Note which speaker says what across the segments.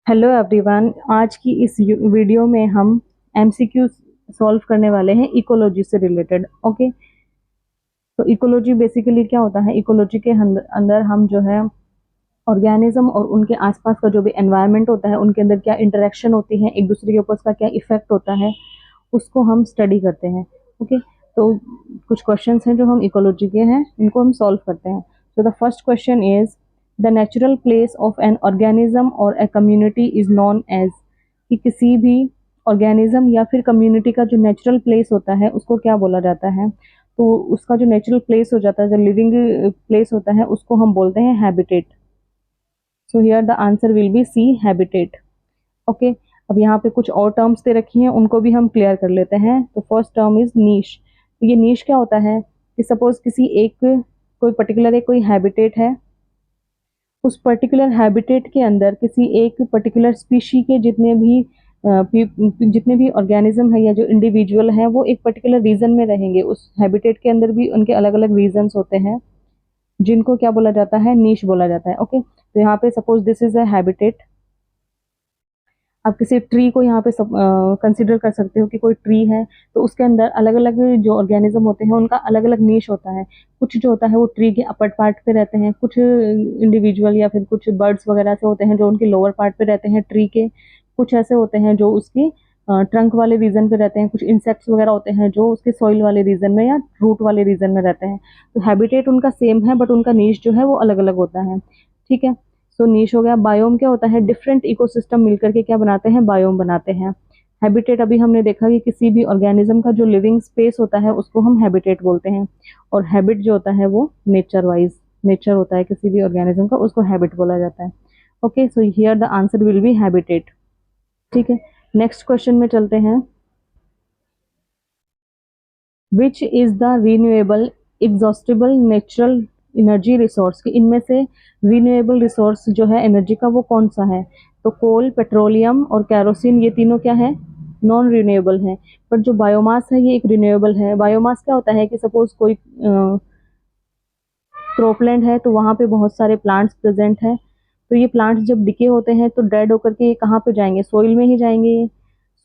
Speaker 1: Hello everyone. आज की इस वीडियो में हम एमसीक्यू सॉल्व करने वाले हैं इकोलॉजी से रिलेटेड। ओके, तो इकोलॉजी बेसिकली क्या होता है? इकोलॉजी के अंदर हम जो है ऑर्गेनिज्म और उनके आसपास का जो भी एनवायरनमेंट होता है उनके अंदर क्या इंटरेक्शन होती है, एक दूसरे के ऊपर उसका क्या इफेक्ट होता है, उसको हम स्टडी करते हैं। ओके, तो कुछ क्वेश्चंस हैं जो हम इकोलॉजी के हैं, इनको हम सॉल्व करते हैं। तो the first question is the natural place of an organism और a community is known as, कि किसी भी ऑर्गेनिज्म या फिर कम्युनिटी का जो नेचुरल प्लेस होता है उसको क्या बोला जाता है? तो उसका जो नेचुरल प्लेस हो जाता है, जो लिविंग प्लेस होता है, उसको हम बोलते हैं habitat. So here the answer will be c, habitat. Okay, अब यहाँ पे कुछ और टर्म्स दे रखी हैं, उनको भी हम क्लियर कर लेते हैं। तो फर्स्ट टर्म इज नीश। तो ये नीश क्या होता है कि सपोज किसी एक कोई पर्टिकुलर एक कोई हैबिटेट है, उस पर्टिकुलर हैबिटेट के अंदर किसी एक पर्टिकुलर स्पीशी के जितने भी ऑर्गेनिज्म है या जो इंडिविजुअल है वो एक पर्टिकुलर रीजन में रहेंगे। उस हैबिटेट के अंदर भी उनके अलग अलग रीजन्स होते हैं जिनको क्या बोला जाता है? नीश बोला जाता है। ओके, तो यहाँ पे suppose this is a habitat. आप किसी ट्री को यहाँ पे कंसिडर कर सकते हो कि कोई ट्री है, तो उसके अंदर अलग अलग जो ऑर्गेनिज्म होते हैं उनका अलग अलग नीश होता है। कुछ जो होता है वो ट्री के अपर पार्ट पे रहते हैं, कुछ इंडिविजुअल या फिर कुछ बर्ड्स वगैरह से होते हैं जो उनके लोअर पार्ट पे रहते हैं ट्री के। कुछ ऐसे होते हैं जो उसकी ट्रंक वाले रीजन पे रहते हैं। कुछ इंसेक्ट्स वगैरह होते हैं जो उसके सॉइल वाले रीजन में या रूट वाले रीजन में रहते हैं। तो हैबिटेट उनका सेम है बट उनका नीश जो है वो अलग अलग होता है। ठीक है, सो नीश हो गया। बायोम क्या होता है? डिफरेंट इकोसिस्टम मिलकर के क्या बनाते हैं? बायोम बनाते हैं। हैबिटेट अभी हमने देखा कि किसी भी ऑर्गेनिज्म का जो लिविंग स्पेस होता है उसको हम हैबिटेट बोलते हैं। और हैबिट जो होता है वो नेचर वाइज नेचर होता है किसी भी ऑर्गेनिज्म का, उसको हैबिट बोला जाता है। Okay, so here the answer will B habitat. ठीक है, नेक्स्ट क्वेश्चन में चलते हैं। Which is the renewable exhaustible natural energy resource, कि इनमें से रिन्यूएबल रिसोर्स जो है एनर्जी का वो कौन सा है? तो कोल, पेट्रोलियम और कैरोसिन, ये तीनों क्या है? नॉन रिन्यूएबल है। पर जो बायोमास है ये एक रिन्यूएबल है। बायोमास क्या होता है कि सपोज कोई क्रोपलैंड है तो वहाँ पे बहुत सारे प्लांट्स प्रेजेंट हैं। तो ये प्लांट्स जब डिके होते हैं तो डेड होकर के कहाँ पे जाएंगे? सोइल में ही जाएंगे।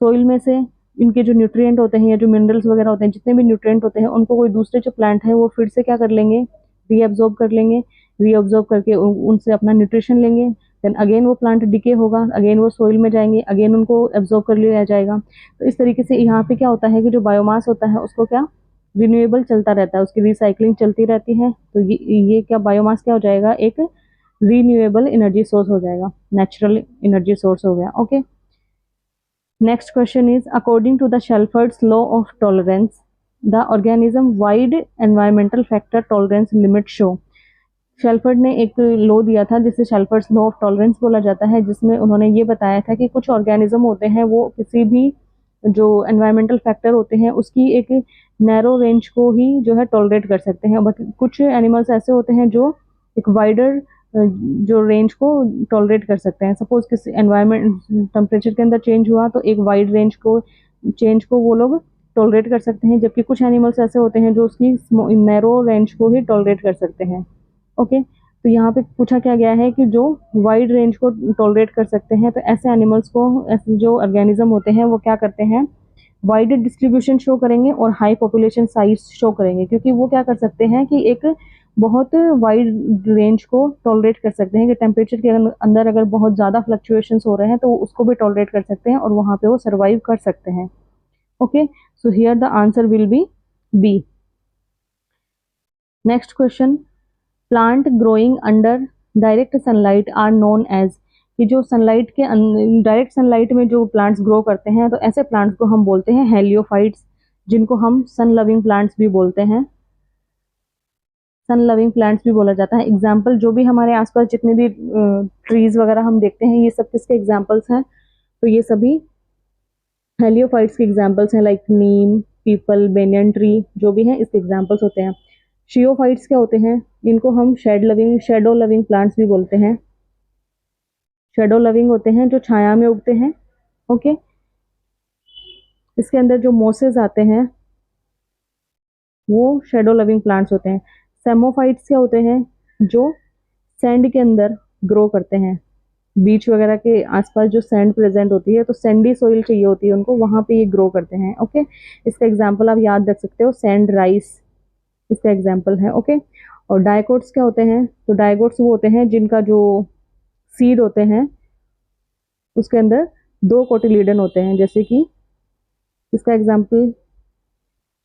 Speaker 1: सोइल में से इनके जो न्यूट्रिएंट होते हैं या जो मिनरल्स वगैरह होते हैं, जितने भी न्यूट्रिएंट होते हैं, उनको कोई दूसरे जो प्लांट है वो फिर से क्या कर लेंगे? रीअब्जॉर्ब कर लेंगे। रीअब्जॉर्ब करके उनसे अपना न्यूट्रिशन लेंगे। देन अगेन वो प्लांट डिके होगा, अगेन वो सोइल में जाएंगे, अगेन उनको एब्जॉर्ब कर लिया जाएगा। तो इस तरीके से यहाँ पे क्या होता है कि जो बायोमास होता है उसको क्या रिन्यूएबल चलता रहता है, उसकी रिसाइकलिंग चलती रहती है। तो ये क्या बायोमास क्या हो जाएगा? एक रिन्यूएबल एनर्जी सोर्स हो जाएगा, नेचुरल एनर्जी सोर्स हो गया। Okay, next question is according to the Shelford's law of tolerance the organism wide environmental factor tolerance limit show. Shelford ने एक लॉ दिया था जिसे शेल्फर्ड्स लॉ ऑफ टॉलरेंस बोला जाता है, जिसमें उन्होंने ये बताया था कि कुछ ऑर्गेनिज्म होते हैं वो किसी भी जो एनवायरमेंटल फैक्टर होते हैं उसकी एक नैरो रेंज को ही जो है टॉलरेट कर सकते हैं, बट कुछ एनिमल्स ऐसे होते हैं जो एक वाइडर जो रेंज को टॉलरेट कर सकते हैं। सपोज किसी एनवायरमेंट टेम्परेचर के अंदर चेंज हुआ तो एक वाइड रेंज को चेंज को वो लोग टॉलरेट कर सकते हैं, जबकि कुछ एनिमल्स ऐसे होते हैं जो उसकी नैरो रेंज को ही टॉलरेट कर सकते हैं। ओके, तो यहाँ पे पूछा क्या गया है कि जो वाइड रेंज को टॉलरेट कर सकते हैं, तो ऐसे एनिमल्स को, ऐसे जो ऑर्गेनिज्म होते हैं वो क्या करते हैं? वाइड डिस्ट्रीब्यूशन शो करेंगे और हाई पॉपुलेशन साइज शो करेंगे, क्योंकि वो क्या कर सकते हैं कि एक बहुत वाइड रेंज को टॉलरेट कर सकते हैं कि टेम्परेचर के अंदर अगर बहुत ज़्यादा फ्लक्चुएशंस हो रहे हैं तो उसको भी टॉलरेट कर सकते हैं और वहाँ पे वो सर्वाइव कर सकते हैं। Okay, so here the answer will be b. Next question, plant growing under direct sunlight are known as, कि जो सनलाइट के डायरेक्ट सनलाइट में जो प्लांट्स ग्रो करते हैं तो ऐसे प्लांट्स को हम बोलते हैं हेलियोफाइट्स, जिनको हम सन लविंग प्लांट्स भी बोलते हैं। सन लविंग प्लांट्स भी बोला जाता है। एग्जाम्पल जो भी हमारे आसपास जितने भी ट्रीज वगैरह हम देखते हैं ये सब किसके एग्जाम्पल्स हैं? तो ये सभी हेलियोफाइट्स के एग्जाम्पल्स हैं, लाइक नीम, पीपल, बेनियन ट्री, जो भी हैं इसके एग्जाम्पल्स होते हैं। शियोफाइट्स क्या होते हैं? इनको हम शेडो लविंग प्लांट्स भी बोलते हैं। शेडो लविंग होते हैं जो छाया में उगते हैं। ओके, इसके अंदर जो मोसेस आते हैं वो शेडो लविंग प्लांट्स होते हैं। सेमोफाइट्स क्या होते हैं? जो सैंड के अंदर ग्रो करते हैं। बीच वगैरह के आसपास जो सैंड प्रेजेंट होती है, तो सैंडी सोइल चाहिए होती है उनको, वहाँ पे ये ग्रो करते हैं। ओके, इसका एग्जाम्पल आप याद रख सकते हो, सैंड राइस इसका एग्जाम्पल है। ओके, और डाइकोट्स क्या होते हैं? तो डाइकोट्स वो होते हैं जिनका जो सीड होते हैं उसके अंदर 2 कोटिलीडन होते हैं, जैसे कि इसका एग्जाम्पल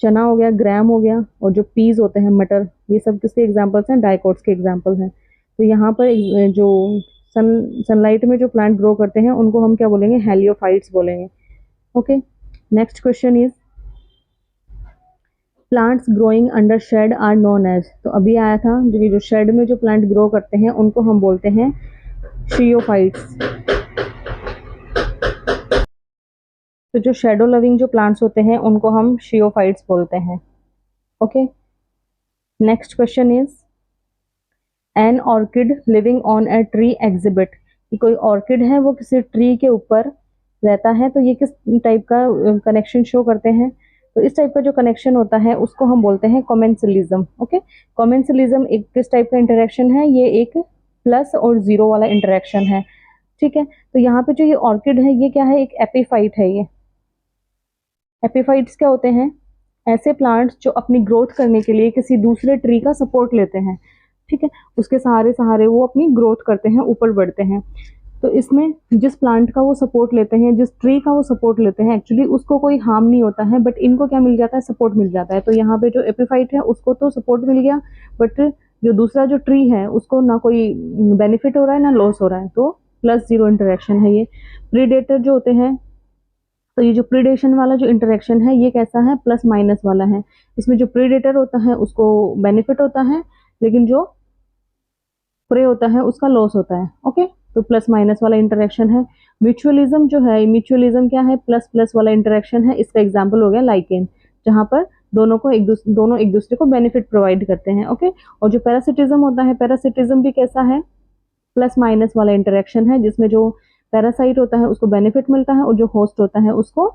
Speaker 1: चना हो गया, ग्राम हो गया, और जो पीज होते हैं मटर, ये सब किसके एग्जाम्पल्स हैं? डाइकोट्स के एग्जाम्पल हैं। तो यहाँ पर जो सनलाइट में जो प्लांट ग्रो करते हैं उनको हम क्या बोलेंगे? हेलियोफाइट्स बोलेंगे। Okay, next question is plants growing under shade are known as. तो अभी आया था जो शेड में जो प्लांट ग्रो करते हैं उनको हम बोलते हैं शियोफाइट्स। तो जो शेडो लविंग जो प्लांट्स होते हैं उनको हम शियोफाइट्स बोलते हैं। Okay, next question is an orchid living on a tree exhibit. कोई ऑर्किड है वो किसी ट्री के ऊपर रहता है, तो ये किस टाइप का कनेक्शन शो करते हैं? तो इस टाइप का जो कनेक्शन होता है उसको हम बोलते हैं कॉमेंसलिज्म। ओके, कॉमेंसलिज्म एक किस टाइप का इंटरेक्शन है? ये एक प्लस और जीरो वाला इंटरेक्शन है। ठीक है, तो यहाँ पे जो ये ऑर्किड है ये क्या है? एक एपिफाइट है। ये एपिफाइट्स क्या होते हैं? ऐसे प्लांट्स जो अपनी ग्रोथ करने के लिए किसी दूसरे ट्री का सपोर्ट लेते हैं। ठीक है, उसके सहारे सहारे वो अपनी ग्रोथ करते हैं, ऊपर बढ़ते हैं। तो इसमें जिस प्लांट का वो सपोर्ट लेते हैं, जिस ट्री का वो सपोर्ट लेते हैं, एक्चुअली उसको कोई हार्म नहीं होता है, बट इनको क्या मिल जाता है? सपोर्ट मिल जाता है। तो यहाँ पे जो एपिफाइट है उसको तो सपोर्ट मिल गया, बट जो दूसरा जो ट्री है उसको ना कोई बेनिफिट हो रहा है ना लॉस हो रहा है, तो प्लस जीरो इंटरेक्शन है ये। प्रीडेटर जो होते हैं, तो ये जो प्रीडेशन वाला जो इंटरेक्शन है ये कैसा है? प्लस माइनस वाला है। इसमें जो प्रीडेटर होता है उसको बेनिफिट होता है, लेकिन जो प्रे होता है उसका लॉस होता है। ओके, तो प्लस माइनस वाला इंटरेक्शन है। म्यूचुअलिज्म जो है, म्यूचुअलिज्म क्या है? प्लस प्लस वाला इंटरेक्शन है। इसका एग्जाम्पल हो गया लाइकेन, जहां पर दोनों एक दूसरे को बेनिफिट प्रोवाइड करते हैं। ओके, और जो पैरासिटिज्म होता है, पैरासिटिज्म भी कैसा है? प्लस माइनस वाला इंटरेक्शन है, जिसमें जो पैरासाइट होता है उसको बेनिफिट मिलता है और जो होस्ट होता है उसको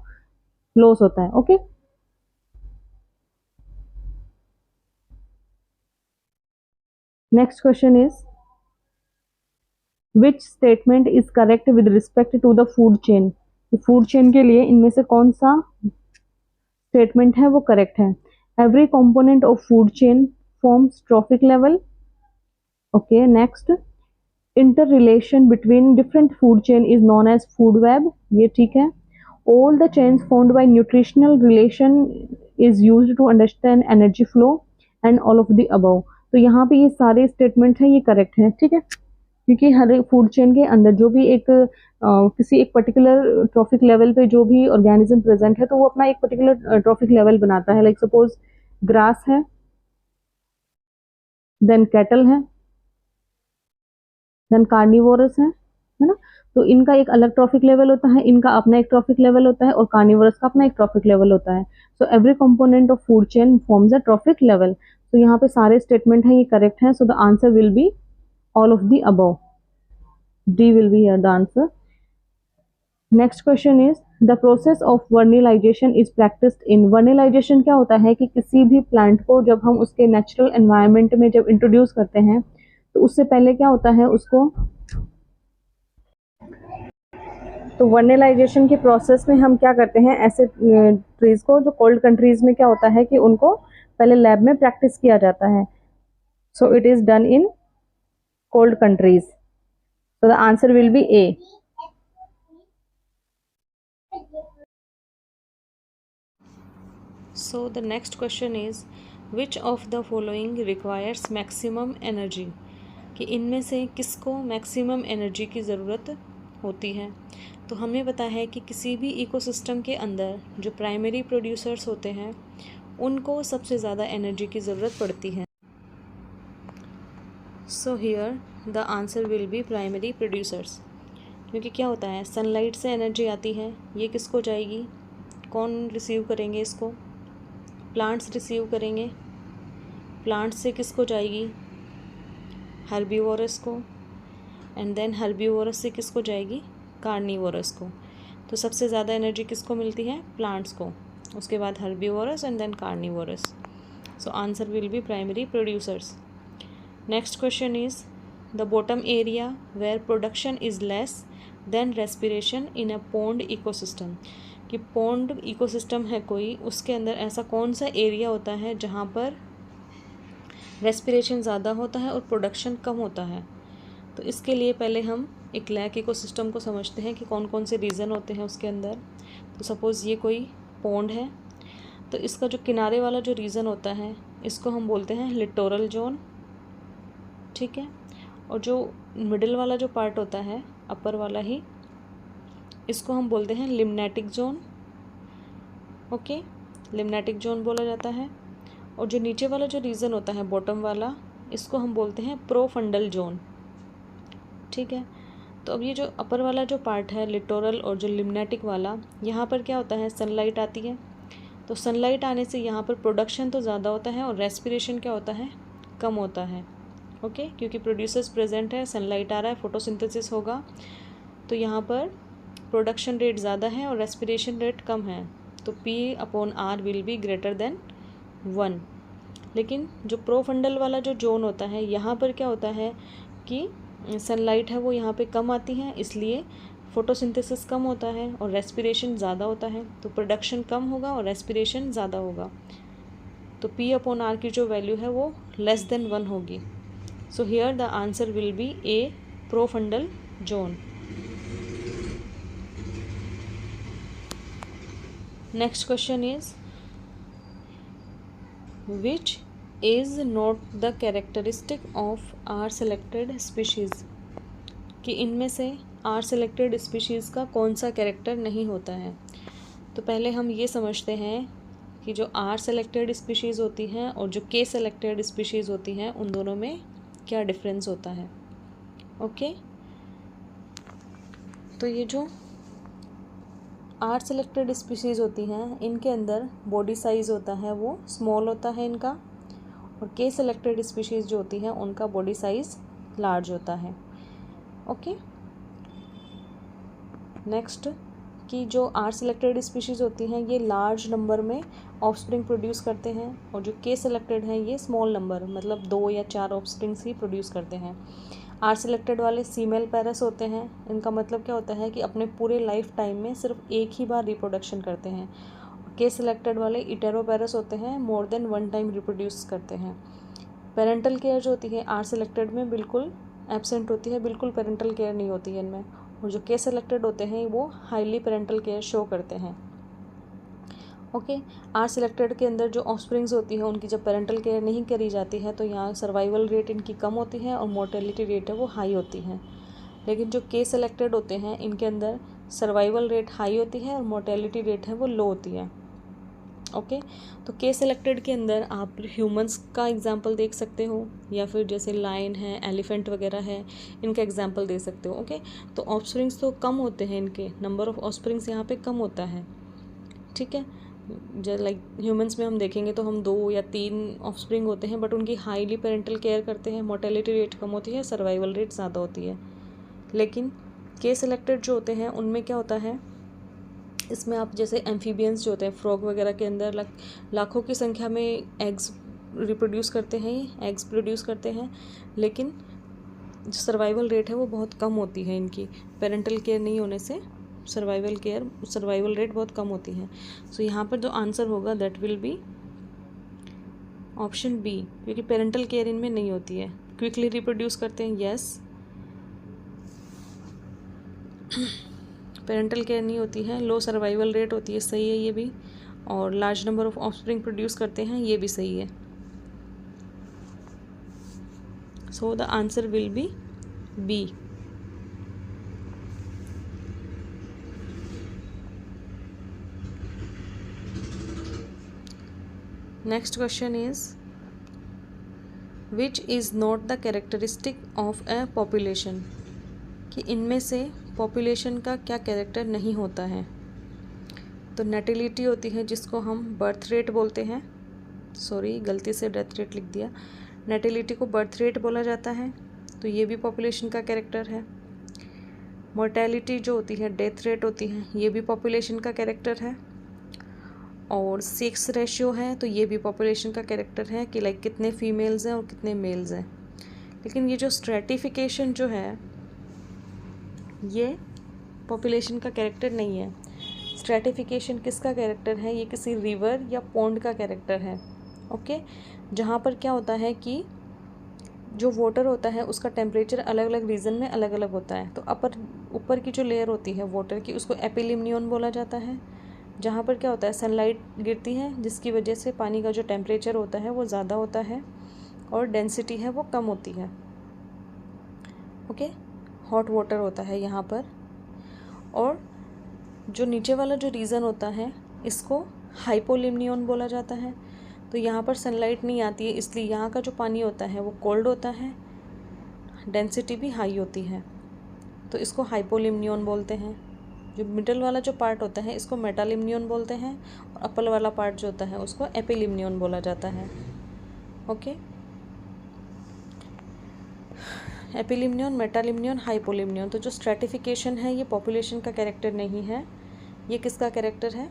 Speaker 1: लॉस होता है। Okay, next question is which statement is correct with respect to the food chain. Food chain के लिए इनमें से कौन सा स्टेटमेंट है वो करेक्ट है? Every component of food chain forms trophic level. Okay, next interrelation between different food chain is known as food web, ये ठीक है। All the chains found by nutritional relation is used to understand energy flow and all of the above. तो यहाँ पे ये सारे statement हैं ये करेक्ट है। ठीक है, क्योंकि हर एक फूड चेन के अंदर जो भी एक किसी एक पर्टिकुलर ट्रॉफिक लेवल पे जो भी ऑर्गेनिज्म प्रेजेंट है, तो वो अपना एक पर्टिकुलर ट्रॉफिक लेवल बनाता है। लाइक सपोज ग्रास है, देन कैटल है, देन कार्निवोरस है ना? तो इनका एक अलग ट्रॉफिक लेवल होता है, इनका अपना एक ट्रॉफिक लेवल होता है, और कार्निवोरस का अपना एक ट्रॉफिक लेवल होता है। So every component of food chain forms a trophic level. तो यहाँ पे सारे स्टेटमेंट हैं ये करेक्ट है। So the answer will be all of the above. D will be the answer. Next question is the process of vernalization is practised in. Vernalization क्या होता है कि किसी भी प्लांट को जब हम उसके नेचुरल एनवायरनमेंट में जब इंट्रोड्यूस करते हैं, तो उससे पहले क्या होता है उसको, तो वर्निलाइजेशन के प्रोसेस में हम क्या करते हैं, ऐसे ट्रीज को जो कोल्ड कंट्रीज में क्या होता है कि उनको पहले लैब में प्रैक्टिस किया जाता है। So it is done in cold countries. So the answer will be A.
Speaker 2: So the next question is which of the following requires maximum energy। कि इनमें से किसको मैक्सिमम एनर्जी की ज़रूरत होती है? तो हमें पता है कि किसी भी इकोसिस्टम के अंदर जो प्राइमरी प्रोड्यूसर्स होते हैं उनको सबसे ज़्यादा एनर्जी की ज़रूरत पड़ती है। सो here the answer will be primary producers. क्योंकि क्या होता है, सनलाइट से एनर्जी आती है, ये किसको जाएगी? कौन रिसीव करेंगे इसको? प्लांट्स रिसीव करेंगे। प्लांट्स से किसको जाएगी? हर्बीवोरस को। एंड देन हर्बीवोरस से किसको जाएगी? कार्निवोरस को। तो सबसे ज़्यादा एनर्जी किसको मिलती है? प्लांट्स को, उसके बाद herbivores and then carnivores. So answer will be primary producers. Next question is the bottom area where production is less than respiration in a pond ecosystem, कि पॉन्ड इकोसिस्टम है कोई, उसके अंदर ऐसा कौन सा एरिया होता है जहाँ पर रेस्पिरेशन ज़्यादा होता है और प्रोडक्शन कम होता है। तो इसके लिए पहले हम एक लैक इकोसिस्टम को समझते हैं कि कौन कौन से रीज़न होते हैं उसके अंदर। तो सपोज़ ये कोई पॉन्ड है, तो इसका जो किनारे वाला जो रीज़न होता है इसको हम बोलते हैं लिटोरल जोन, ठीक है। और जो मिडिल वाला जो पार्ट होता है, अपर वाला ही, इसको हम बोलते हैं limnetic zone, okay, limnetic zone बोला जाता है। और जो नीचे वाला जो रीज़न होता है बॉटम वाला, इसको हम बोलते हैं प्रोफंडल जोन, ठीक है। तो अब ये जो अपर वाला जो पार्ट है लिटोरल और जो लिम्नेटिक वाला, यहाँ पर क्या होता है, सनलाइट आती है। तो सनलाइट आने से यहाँ पर प्रोडक्शन तो ज़्यादा होता है और रेस्पिरेशन क्या होता है, कम होता है, ओके, क्योंकि प्रोड्यूसर्स प्रेजेंट है, सनलाइट आ रहा है, फोटोसिंथेसिस होगा, तो यहाँ पर प्रोडक्शन रेट ज़्यादा है और रेस्पिरेशन रेट कम है। तो P/R will be greater than 1। लेकिन जो प्रोफंडल वाला जो जोन होता है, यहाँ पर क्या होता है कि सनलाइट है वो यहाँ पे कम आती है, इसलिए फोटोसिंथेसिस कम होता है और रेस्पिरेशन ज़्यादा होता है, तो प्रोडक्शन कम होगा और रेस्पिरेशन ज़्यादा होगा। तो P/R की जो वैल्यू है वो लेस देन 1 होगी। So here the answer will be a, profundal zone. Next question is which is not the characteristic of r selected species, कि इनमें से आर सेलेक्टेड स्पीशीज़ का कौन सा कैरेक्टर नहीं होता है। तो पहले हम ये समझते हैं कि जो आर सेलेक्टेड स्पीशीज़ होती हैं और जो के सेलेक्टेड स्पीशीज़ होती हैं, उन दोनों में क्या डिफरेंस होता है, ओके। तो ये जो आर सेलेक्टेड स्पीशीज़ होती हैं, इनके अंदर बॉडी साइज़ होता है वो स्मॉल होता है इनका, और के सेलेक्टेड स्पीशीज़ जो होती हैं उनका बॉडी साइज़ लार्ज होता है, ओके। नेक्स्ट, कि जो आर सेलेक्टेड स्पीशीज़ होती हैं ये लार्ज नंबर में ऑफस्प्रिंग प्रोड्यूस करते हैं, और जो के सेलेक्टेड हैं ये स्मॉल नंबर, मतलब 2 या 4 ऑफस्प्रिंग्स ही प्रोड्यूस करते हैं। आर सेलेक्टेड वाले फीमेल पेरेंट्स होते हैं, इनका मतलब क्या होता है कि अपने पूरे लाइफ टाइम में सिर्फ एक ही बार रिप्रोडक्शन करते हैं। के सेलेक्टेड वाले इटेरोपेरस होते हैं, मोर देन 1 टाइम रिप्रोड्यूस करते हैं। पेरेंटल केयर जो होती है आर सेलेक्टेड में बिल्कुल एब्सेंट होती है, बिल्कुल पेरेंटल केयर नहीं होती है इनमें। और जो के सेलेक्टेड होते हैं वो हाईली पेरेंटल केयर शो करते हैं, ओके। आर सेलेक्टेड के अंदर जो ऑफस्प्रिंग्स होती है उनकी जब पेरेंटल केयर नहीं करी जाती है तो यहाँ सर्वाइवल रेट इनकी कम होती है और मोर्टेलिटी रेट है वो हाई होती है। लेकिन जो के सेलेक्टेड होते हैं इनके अंदर सर्वाइवल रेट हाई होती है और मोर्टेलिटी रेट है वो लो होती है, ओके। तो के सेलेक्टेड के अंदर आप ह्यूमंस का एग्जांपल देख सकते हो, या फिर जैसे लायन है, एलिफेंट वगैरह है, इनका एग्जांपल दे सकते हो, ओके। तो ऑफस्प्रिंग्स तो कम होते हैं, इनके नंबर ऑफ ऑफस्प्रिंग्स यहाँ पे कम होता है, ठीक है। जैसे लाइक ह्यूमंस में हम देखेंगे तो हम 2 या 3 ऑफस्प्रिंग होते हैं, बट उनकी हाईली पेरेंटल केयर करते हैं, मोर्टेलिटी रेट कम होती है, सर्वाइवल रेट ज़्यादा होती है। लेकिन के सेलेक्टेड जो होते हैं उनमें क्या होता है, इसमें आप जैसे एम्फीबियंस जो होते हैं, फ्रॉग वगैरह के अंदर लाखों की संख्या में एग्स रिप्रोड्यूस करते हैं, एग्स प्रोड्यूस करते हैं, लेकिन जो सर्वाइवल रेट है वो बहुत कम होती है इनकी, पेरेंटल केयर नहीं होने से सर्वाइवल रेट बहुत कम होती है। सो यहाँ पर जो आंसर होगा that will be option b, क्योंकि पेरेंटल केयर इनमें नहीं होती है। क्विकली रिप्रोड्यूस करते हैं, यस, पेरेंटल केयर नहीं होती है, लो सर्वाइवल रेट होती है, सही है ये भी, और large number of offspring produce करते हैं, ये भी सही है। So the answer will be b. Next question is which is not the characteristic of a population, कि इनमें से पॉपुलेशन का क्या कैरेक्टर नहीं होता है। तो नेटिलिटी होती है जिसको हम बर्थ रेट बोलते हैं, सॉरी गलती से डेथ रेट लिख दिया, नेटिलिटी को बर्थ रेट बोला जाता है, तो ये भी पॉपुलेशन का कैरेक्टर है। मोर्टेलिटी जो होती है, डेथ रेट होती है, ये भी पॉपुलेशन का कैरेक्टर है। और सेक्स रेशियो है तो ये भी पॉपुलेशन का कैरेक्टर है कि लाइक कितने फीमेल्स हैं और कितने मेल्स हैं। लेकिन ये जो स्ट्रेटिफिकेशन जो है ये पॉपुलेशन का कैरेक्टर नहीं है। स्ट्रेटिफिकेशन किसका कैरेक्टर है? ये किसी रिवर या पॉन्ड का कैरेक्टर है। ओके, जहाँ पर क्या होता है कि जो वाटर होता है उसका टेम्परेचर अलग अलग रीजन में अलग अलग होता है। तो ऊपर की जो लेयर होती है वाटर की उसको एपिलिमनियन बोला जाता है, जहाँ पर क्या होता है सनलाइट गिरती है जिसकी वजह से पानी का जो टेम्परेचर होता है वो ज़्यादा होता है और डेंसिटी है वो कम होती है। ओके, हॉट वाटर होता है यहाँ पर। और जो नीचे वाला जो रीजन होता है इसको हाइपोलिमनियन बोला जाता है। तो यहाँ पर सनलाइट नहीं आती है इसलिए यहाँ का जो पानी होता है वो कोल्ड होता है, डेंसिटी भी हाई होती है, तो इसको हाइपोलिमनियन बोलते हैं। जो मिडल वाला जो पार्ट होता है इसको मेटालिमनियन बोलते हैं और अपर वाला पार्ट जो होता है उसको एपिलिमनियन बोला जाता है। ओके, एपिलिमनियन, मेटालिमनियन, हाइपोलिमनियन। तो जो स्ट्रेटिफिकेशन है ये पॉपुलेशन का कैरेक्टर नहीं है, ये किसका कैरेक्टर है?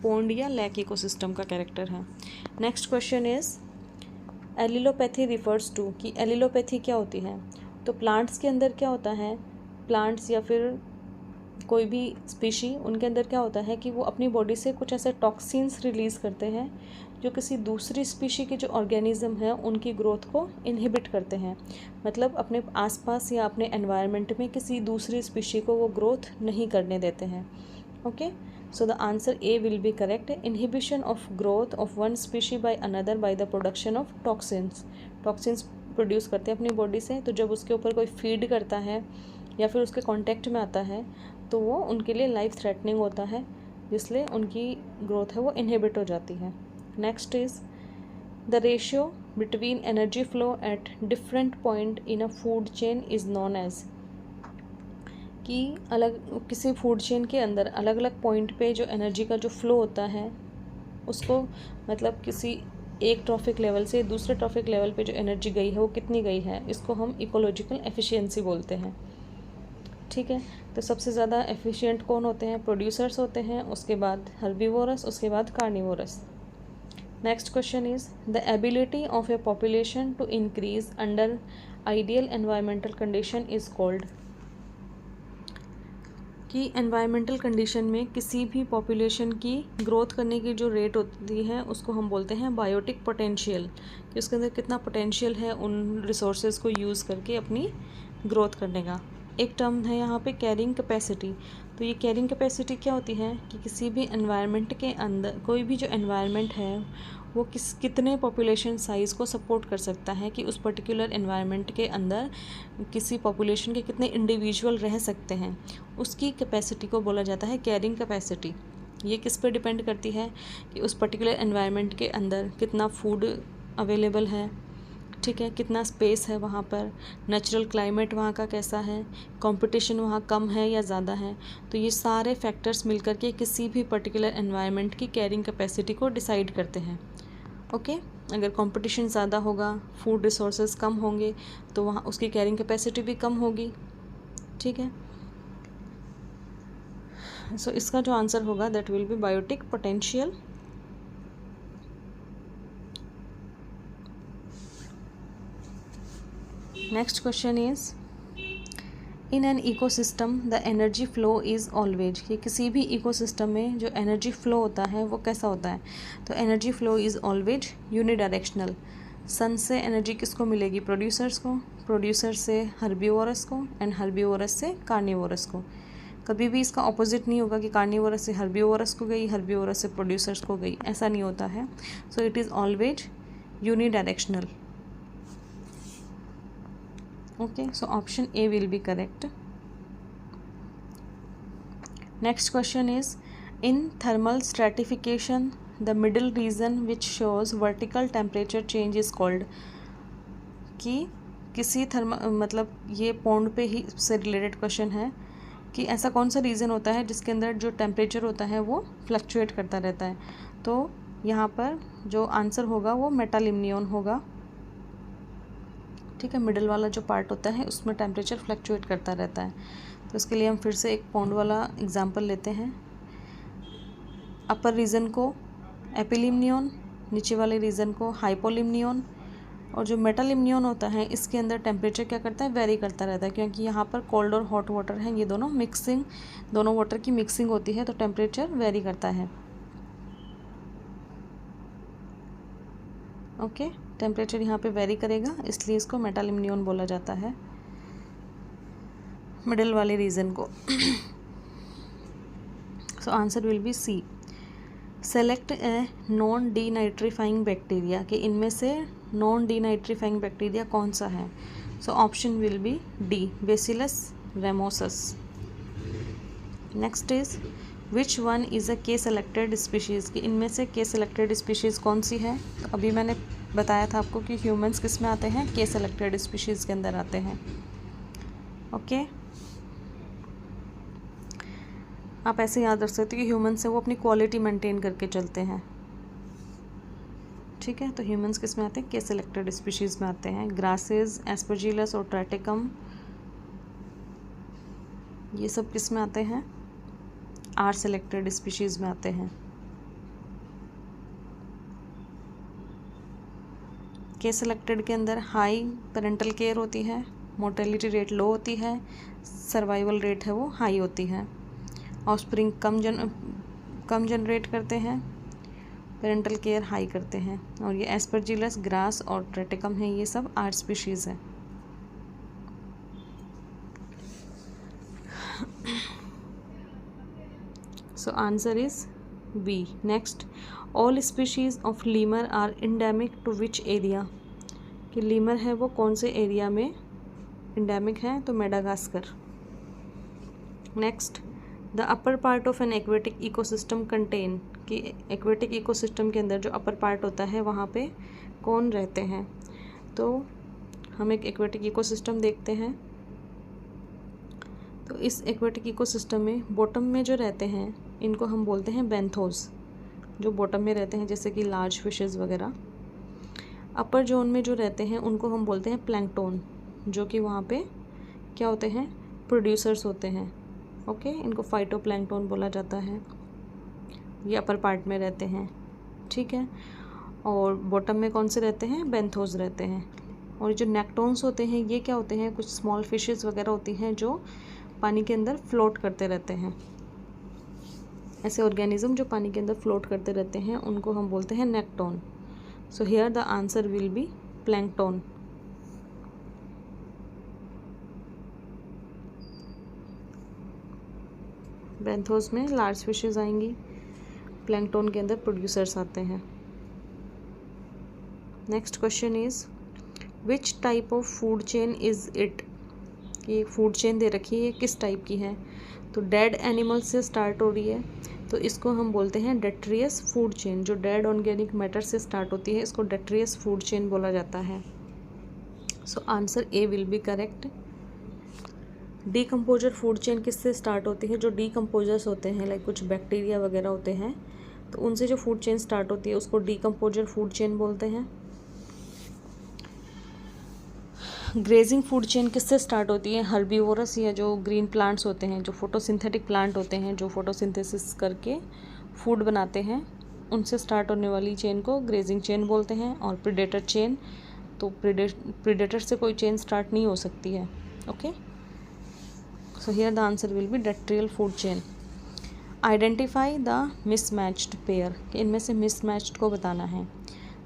Speaker 2: पॉन्ड या लेक इकोसिस्टम का कैरेक्टर है। Next question is allelopathy refers to, कि एलिलोपैथी क्या होती है? तो प्लांट्स के अंदर क्या होता है, प्लांट्स या फिर कोई भी स्पीशी, उनके अंदर क्या होता है कि वो अपनी बॉडी से कुछ ऐसे टॉक्सिन्स रिलीज़ करते हैं जो किसी दूसरी स्पीशी के जो ऑर्गेनिज्म है उनकी ग्रोथ को इनहिबिट करते हैं। मतलब अपने आसपास या अपने एनवायरनमेंट में किसी दूसरी स्पीशी को वो ग्रोथ नहीं करने देते हैं। Okay, so the answer A will be correct. Inhibition of growth of one species by another by the production of toxins. Toxins produce करते हैं अपनी बॉडी से, तो जब उसके ऊपर कोई फीड करता है या फिर उसके कांटेक्ट में आता है तो वो उनके लिए लाइफ थ्रेटनिंग होता है, जिसलिए उनकी ग्रोथ है वो इनहिबिट हो जाती है। Next is the ratio between energy flow at different point in a food chain is known as, कि अलग किसी फूड चेन के अंदर अलग अलग पॉइंट पे जो एनर्जी का जो फ्लो होता है उसको, मतलब किसी एक ट्रॉफिक लेवल से दूसरे ट्रॉफिक लेवल पे जो एनर्जी गई है वो कितनी गई है, इसको हम इकोलॉजिकल एफिशिएंसी बोलते हैं। ठीक है, तो सबसे ज़्यादा एफिशिएंट कौन होते हैं? प्रोड्यूसर्स होते हैं, उसके बाद हर्बीवोरस, उसके बाद carnivores. Next question is the ability of a population to increase under ideal environmental condition is called, कि एनवायरमेंटल कंडीशन में किसी भी पॉपुलेशन की ग्रोथ करने की जो रेट होती है उसको हम बोलते हैं बायोटिक पोटेंशियल, कि उसके अंदर कितना पोटेंशियल है उन रिसोर्सेज को यूज़ करके अपनी ग्रोथ करने का। एक टर्म है यहाँ पे कैरिंग कैपेसिटी। तो ये कैरिंग कैपेसिटी क्या होती है कि किसी भी एनवायरनमेंट के अंदर, कोई भी जो एनवायरनमेंट है वो कितने पॉपुलेशन साइज़ को सपोर्ट कर सकता है, कि उस पर्टिकुलर एनवायरनमेंट के अंदर किसी पॉपुलेशन के कितने इंडिविजुअल रह सकते हैं, उसकी कैपेसिटी को बोला जाता है कैरिंग कैपेसिटी। ये किस पर डिपेंड करती है कि उस पर्टिकुलर एनवायरनमेंट के अंदर कितना फूड अवेलेबल है, ठीक है, कितना स्पेस है वहाँ पर, नेचुरल क्लाइमेट वहाँ का कैसा है, कंपटीशन वहाँ कम है या ज़्यादा है। तो ये सारे फैक्टर्स मिलकर के किसी भी पर्टिकुलर एनवायरनमेंट की कैरिंग कैपेसिटी को डिसाइड करते हैं। ओके, अगर कंपटीशन ज़्यादा होगा, फूड रिसोर्सेज कम होंगे, तो वहाँ उसकी कैरिंग कैपेसिटी भी कम होगी। ठीक है, सो इसका जो आंसर होगा that will be biotic potential. Next question is in an ecosystem the energy flow is always, कि किसी भी इकोसिस्टम में जो एनर्जी फ्लो होता है वो कैसा होता है? तो energy flow is always unidirectional. Sun से एनर्जी किसको मिलेगी? प्रोड्यूसर्स को, प्रोड्यूसर से हर्बीवोरस को, एंड हर्बीवोरस से कार्निवोरस को। कभी भी इसका ऑपोजिट नहीं होगा कि कार्निवोरस से हर्बीवोरस को गई, हर्बीवोरस से प्रोड्यूसर्स को गई, ऐसा नहीं होता है। So it is always unidirectional. Okay, so option A will be correct. Next question is in thermal stratification the middle region which shows vertical temperature change is called, कि किसी मतलब ये पॉन्ड पे ही से रिलेटेड क्वेश्चन है कि ऐसा कौन सा रीजन होता है जिसके अंदर जो टेम्परेचर होता है वो फ्लक्चुएट करता रहता है। तो यहाँ पर जो आंसर होगा वो मेटालिमनियन होगा। ठीक है, मिडल वाला जो पार्ट होता है उसमें टेम्परेचर फ्लक्चुएट करता रहता है। तो इसके लिए हम फिर से एक पॉन्ड वाला एग्जांपल लेते हैं। अपर रीजन को एपिलिमनियन, नीचे वाले रीजन को हाइपोलिमनियन, और जो मेटल इम्नियन होता है इसके अंदर टेम्परेचर क्या करता है, वेरी करता रहता है, क्योंकि यहाँ पर कोल्ड और हॉट वाटर है, ये दोनों मिक्सिंग, दोनों वाटर की मिक्सिंग होती है, तो टेम्परेचर वेरी करता है। ओके, टेम्परेचर यहाँ पे वेरी करेगा, इसलिए इसको मेटल इम्नियन बोला जाता है, मिडिल वाले रीजन को। So answer will be C. Select a non denitrifying bacteria, कि इनमें से नॉन डीनाइट्रीफाइंग बैक्टीरिया कौन सा है। So option will be D, Bacillus ramosus. Next is which one is a K selected species, कि इनमें से के सेलेक्टेड स्पीशीज़ कौन सी है। तो अभी मैंने बताया था आपको कि ह्यूमंस किस में आते हैं, के सेलेक्टेड स्पीशीज़ के अंदर आते हैं। ओके, आप ऐसे याद रख सकते हो कि ह्यूमन से वो अपनी क्वालिटी मेंटेन करके चलते हैं। ठीक है, तो ह्यूमंस किस में आते हैं, के सेलेक्टेड स्पीशीज़ में आते हैं। ग्रासेस, एस्परजिलस और ट्रैटिकम, ये सब किस में आते हैं, आर सेलेक्टेड स्पीशीज़ में आते हैं। के सेलेक्टेड के अंदर हाई पेरेंटल केयर होती है, मोर्टेलिटी रेट लो होती है, सर्वाइवल रेट है वो हाई होती है, ऑफस्प्रिंग कम जनरेट करते हैं, पेरेंटल केयर हाई करते हैं। और ये एस्परजिलस, ग्रास और ट्रेटिकम है, ये सब आर स्पीशीज़ है। So answer is b. Next, all species of lemur are endemic to which area, कि लीमर है वो कौन से एरिया में इंडेमिक है, तो Madagascar. Next, the upper part of an aquatic ecosystem contain, कि एक्वेटिक इकोसिस्टम के अंदर जो अपर पार्ट होता है वहाँ पे कौन रहते हैं। तो हम एक एक्वेटिक इकोसिस्टम देखते हैं, तो इस एक्वेटिक इकोसिस्टम में बॉटम में जो रहते हैं इनको हम बोलते हैं बेंथोस, जो बॉटम में रहते हैं जैसे कि लार्ज फिशेस वगैरह। अपर जोन में जो रहते हैं उनको हम बोलते हैं प्लैंकटन, जो कि वहाँ पे क्या होते हैं, प्रोड्यूसर्स होते हैं। ओके, इनको फाइटोप्लैंक्टन बोला जाता है, ये अपर पार्ट में रहते हैं। ठीक है, और बॉटम में कौन से रहते हैं, बेंथोस रहते हैं। और जो नेक्टोन्स होते हैं ये क्या होते हैं, कुछ स्मॉल फिशेस वगैरह होती हैं जो पानी के अंदर फ्लोट करते रहते हैं। ऐसे ऑर्गेनिज्म जो पानी के अंदर फ्लोट करते रहते हैं उनको हम बोलते हैं nekton. So here the answer will be plankton. Benthos में लार्ज फिशेस आएंगी, प्लैंक्टन के अंदर प्रोड्यूसर्स आते हैं। Next question is which type of food chain is it, ये फूड चेन दे रखी है, किस टाइप की है। तो डेड एनिमल से स्टार्ट हो रही है, तो इसको हम बोलते हैं डेट्रियस फूड चेन। जो डेड ऑर्गेनिक मैटर से स्टार्ट होती है इसको डेट्रियस फूड चेन बोला जाता है। So answer A will be correct. Decomposer food chain किससे स्टार्ट होती है, जो डीकम्पोजर्स होते हैं लाइक कुछ बैक्टीरिया वगैरह होते हैं, तो उनसे जो फूड चेन स्टार्ट होती है उसको डीकम्पोजर फूड चेन बोलते हैं। ग्रेजिंग फूड चेन किससे स्टार्ट होती है, हर्बीवोरस या जो ग्रीन प्लांट्स होते हैं, जो फोटोसिंथेटिक प्लांट होते हैं, जो फोटोसिंथेसिस करके फूड बनाते हैं, उनसे स्टार्ट होने वाली चेन को ग्रेजिंग चेन बोलते हैं। और प्रीडेटर चेन, तो प्रीडेटर से कोई चेन स्टार्ट नहीं हो सकती है। Okay, so here the answer will be detrital food chain. Identify the mismatched pair, कि इनमें से मिसमैच्ड को बताना है।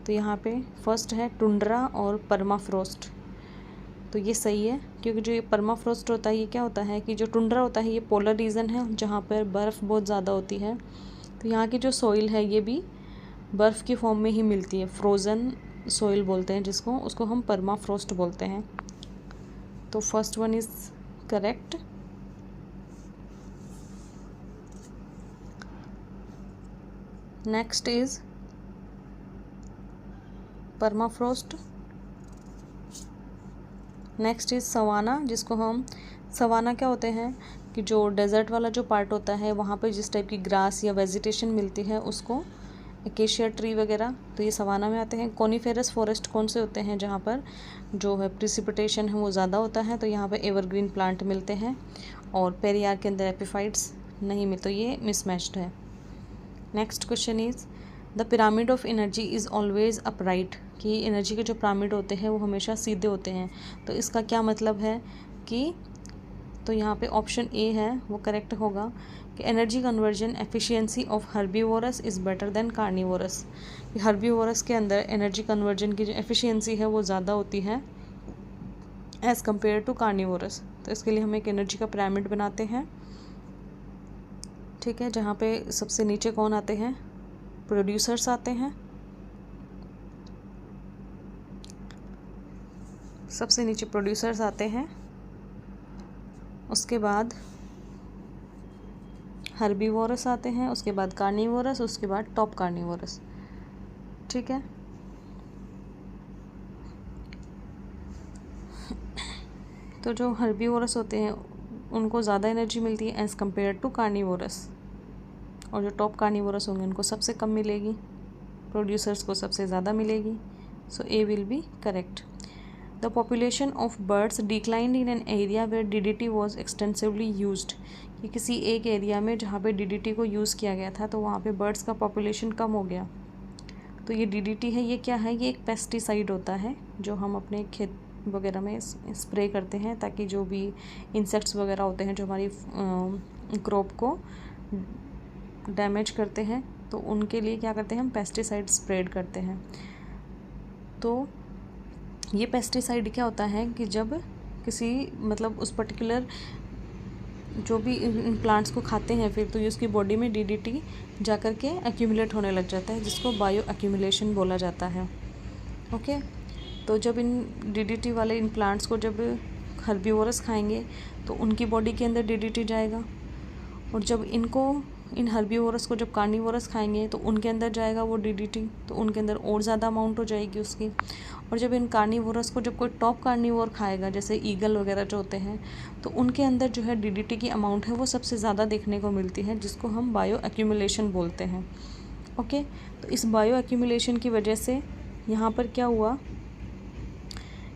Speaker 2: तो यहाँ पे फर्स्ट है टुंड्रा और परमाफ्रोस्ट, तो ये सही है, क्योंकि जो ये परमाफ्रोस्ट होता है ये क्या होता है कि जो टुंड्रा होता है ये पोलर रीजन है जहाँ पर बर्फ़ बहुत ज़्यादा होती है, तो यहाँ की जो सॉइल है ये भी बर्फ़ की फॉर्म में ही मिलती है, फ्रोज़न सॉइल बोलते हैं जिसको, उसको हम परमाफ्रोस्ट बोलते हैं। तो first one is correct. Next is permafrost. Next is savanna, जिसको हम सवाना क्या होते हैं कि जो डेजर्ट वाला जो पार्ट होता है वहाँ पे जिस टाइप की ग्रास या वेजिटेशन मिलती है उसको एकेशिया ट्री वगैरह, तो ये सवाना में आते हैं। कोनिफेरस फॉरेस्ट कौन से होते हैं, जहाँ पर जो है प्रिसिपिटेशन है वो ज़्यादा होता है, तो यहाँ पे एवरग्रीन प्लांट मिलते हैं। और पेरियार के अंदर एपिफाइट्स नहीं मिलते, तो ये मिसमैच्ड है। Next question is the pyramid of energy is always upright, कि एनर्जी के जो पिरामिड होते हैं वो हमेशा सीधे होते हैं। तो इसका क्या मतलब है कि, तो यहाँ पे ऑप्शन ए है वो करेक्ट होगा कि energy conversion efficiency of herbivores is better than carnivores. Herbivores के अंदर एनर्जी कन्वर्जन की जो एफिशिएंसी है वो ज़्यादा होती है एज़ कम्पेयर टू कार्निवोरस। तो इसके लिए हम एक एनर्जी का पिरामिड बनाते हैं, ठीक है, जहाँ पे सबसे नीचे कौन आते हैं, प्रोड्यूसर्स आते हैं। सबसे नीचे प्रोड्यूसर्स आते हैं, उसके बाद हर्बीवोरस आते हैं, उसके बाद कार्निवोरस, उसके बाद टॉप कार्निवोरस, ठीक है। तो जो हर्बीवोरस होते हैं उनको ज़्यादा एनर्जी मिलती है एज़ कम्पेयर टू कार्निवोरस, और जो टॉप कार्निवोरस होंगे उनको सबसे कम मिलेगी, प्रोड्यूसर्स को सबसे ज़्यादा मिलेगी। So A will be correct. The population of birds declined in an area where DDT was extensively used, कि किसी एक एरिया में जहाँ पे DDT को यूज़ किया गया था तो वहाँ पे बर्ड्स का पॉपुलेशन कम हो गया। तो ये DDT है, ये क्या है, ये एक पेस्टिसाइड होता है जो हम अपने खेत वगैरह में स्प्रे करते हैं ताकि जो भी इंसेक्ट्स वगैरह होते हैं जो हमारी क्रॉप को डैमेज करते हैं तो उनके लिए क्या करते हैं, हम पेस्टिसाइड स्प्रेड करते हैं। तो ये पेस्टिसाइड क्या होता है कि जब किसी मतलब उस पर्टिकुलर जो भी इन प्लांट्स को खाते हैं फिर तो ये उसकी बॉडी में DDT जा कर के एक्यूमुलेट होने लग जाता है, जिसको बायो एक्यूमुलेशन बोला जाता है। ओके, तो जब इन DDT वाले इन प्लांट्स को जब हर्बीवोरस खाएंगे तो उनकी बॉडी के अंदर DDT जाएगा, और जब इन हर्बीवोरस को जब कार्निवोरस खाएंगे तो उनके अंदर जाएगा वो DDT, तो उनके अंदर और ज़्यादा अमाउंट हो जाएगी उसकी। और जब इन कार्निवोरस को जब कोई टॉप कार्निवोर खाएगा जैसे ईगल वगैरह जो होते हैं तो उनके अंदर जो है DDT की अमाउंट है वो सबसे ज़्यादा देखने को मिलती है, जिसको हम बायो एक्यूमुलेशन बोलते हैं। ओके, तो इस बायो एक्यूमुलेशन की वजह से यहाँ पर क्या हुआ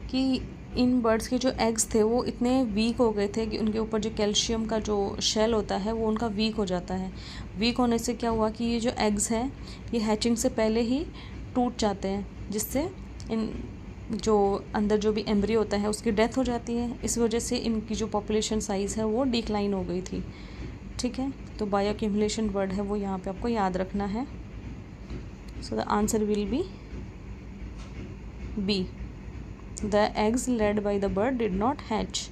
Speaker 2: कि इन बर्ड्स के जो एग्स थे वो इतने वीक हो गए थे कि उनके ऊपर जो कैल्शियम का जो शेल होता है वो उनका वीक हो जाता है। वीक होने से क्या हुआ कि ये जो एग्स हैं ये हैचिंग से पहले ही टूट जाते हैं, जिससे इन जो अंदर जो भी एम्ब्रियो होता है उसकी डेथ हो जाती है। इस वजह से इनकी जो पॉपुलेशन साइज़ है वो डिक्लाइन हो गई थी, ठीक है। तो बायो एक्यूमुलेशन वर्ड है वो यहाँ पे आपको याद रखना है। So the answer will be b, the eggs laid by the bird did not hatch.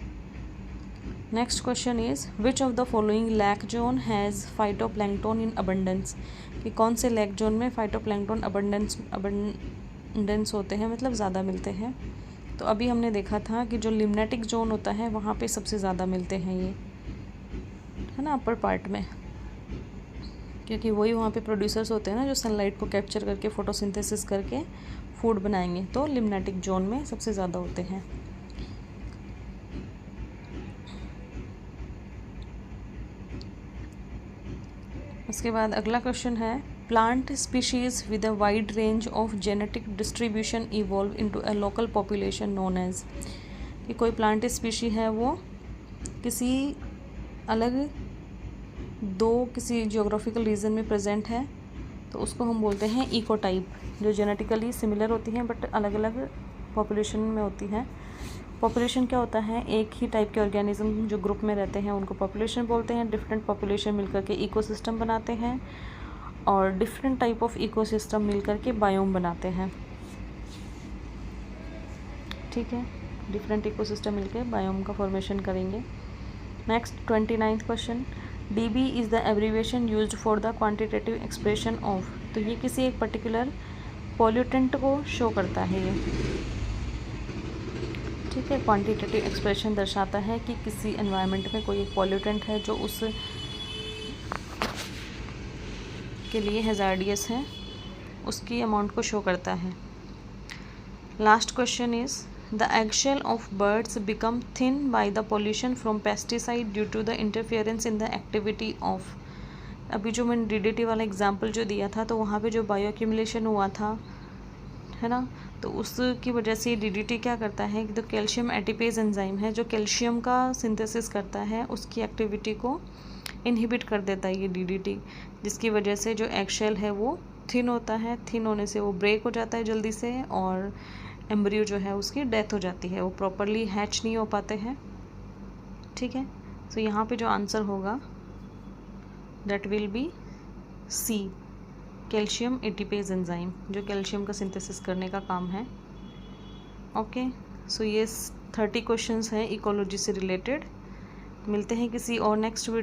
Speaker 2: Next question is which of the following lake zone has phytoplankton in abundance, कि कौन से लेक जोन में फाइटोप्लैंक्टन अबंडेंस होते हैं, मतलब ज़्यादा मिलते हैं। तो अभी हमने देखा था कि जो लिम्नेटिक जोन होता है वहाँ पे सबसे ज़्यादा मिलते हैं ये, है ना, अपर पार्ट में, क्योंकि वही वहाँ पे प्रोड्यूसर्स होते हैं ना जो सनलाइट को कैप्चर करके फोटोसिंथेसिस करके फूड बनाएंगे, तो लिम्नेटिक जोन में सबसे ज़्यादा होते हैं। उसके बाद अगला क्वेश्चन है plant species with a wide range of genetic distribution evolve into a local population known as, कि कोई प्लांट स्पीशी है वो किसी अलग किसी जियोग्राफिकल रीजन में प्रेजेंट है तो उसको हम बोलते हैं इकोटाइप, जो जेनेटिकली सिमिलर होती हैं बट अलग अलग पॉपुलेशन में होती हैं। पॉपुलेशन क्या होता है, एक ही टाइप के ऑर्गेनिज्म जो ग्रुप में रहते हैं उनको पॉपुलेशन बोलते हैं। डिफरेंट पॉपुलेशन मिलकर के इकोसिस्टम बनाते हैं और डिफरेंट टाइप ऑफ इकोसिस्टम मिलकर के बायोम बनाते हैं, ठीक है। डिफरेंट इकोसिस्टम मिलकर बायोम का फॉर्मेशन करेंगे। Next 29th question, DB is the abbreviation used for the quantitative expression of, तो ये किसी एक पर्टिकुलर पॉल्यूटेंट को शो करता है ये, ठीक है। क्वांटिटेटिव एक्सप्रेशन दर्शाता है कि किसी एनवायरनमेंट में कोई एक पॉल्यूटेंट है जो उस के लिए हैज़ार्डियस है, उसकी अमाउंट को शो करता है। Last question is The eggshell of birds become thin by the pollution from pesticide due to the interference in the activity of, अभी जो मैंने DDT वाला एग्जाम्पल जो दिया था तो वहाँ पे जो बायो एक्यूमुलेशन हुआ था, है ना, तो उसकी वजह से DDT क्या करता है कि तो कैल्शियम एटिपेज एंजाइम है जो कैल्शियम का सिंथेसिस करता है उसकी एक्टिविटी को इनहिबिट कर देता है ये DDT, जिसकी वजह से जो एगशेल है वो थिन होता है, थिन होने से वो ब्रेक हो जाता है जल्दी से, और एम्ब्रियो जो है उसकी डेथ हो जाती है, वो प्रॉपरली हैच नहीं हो पाते हैं। ठीक है, तो यहाँ पे जो आंसर होगा that will be c, calcium ATPase enzyme, जो कैल्शियम का सिंथेसिस करने का काम है। ओके, सो ये 30 क्वेश्चंस हैं इकोलॉजी से रिलेटेड। मिलते हैं किसी और नेक्स्ट वीडियो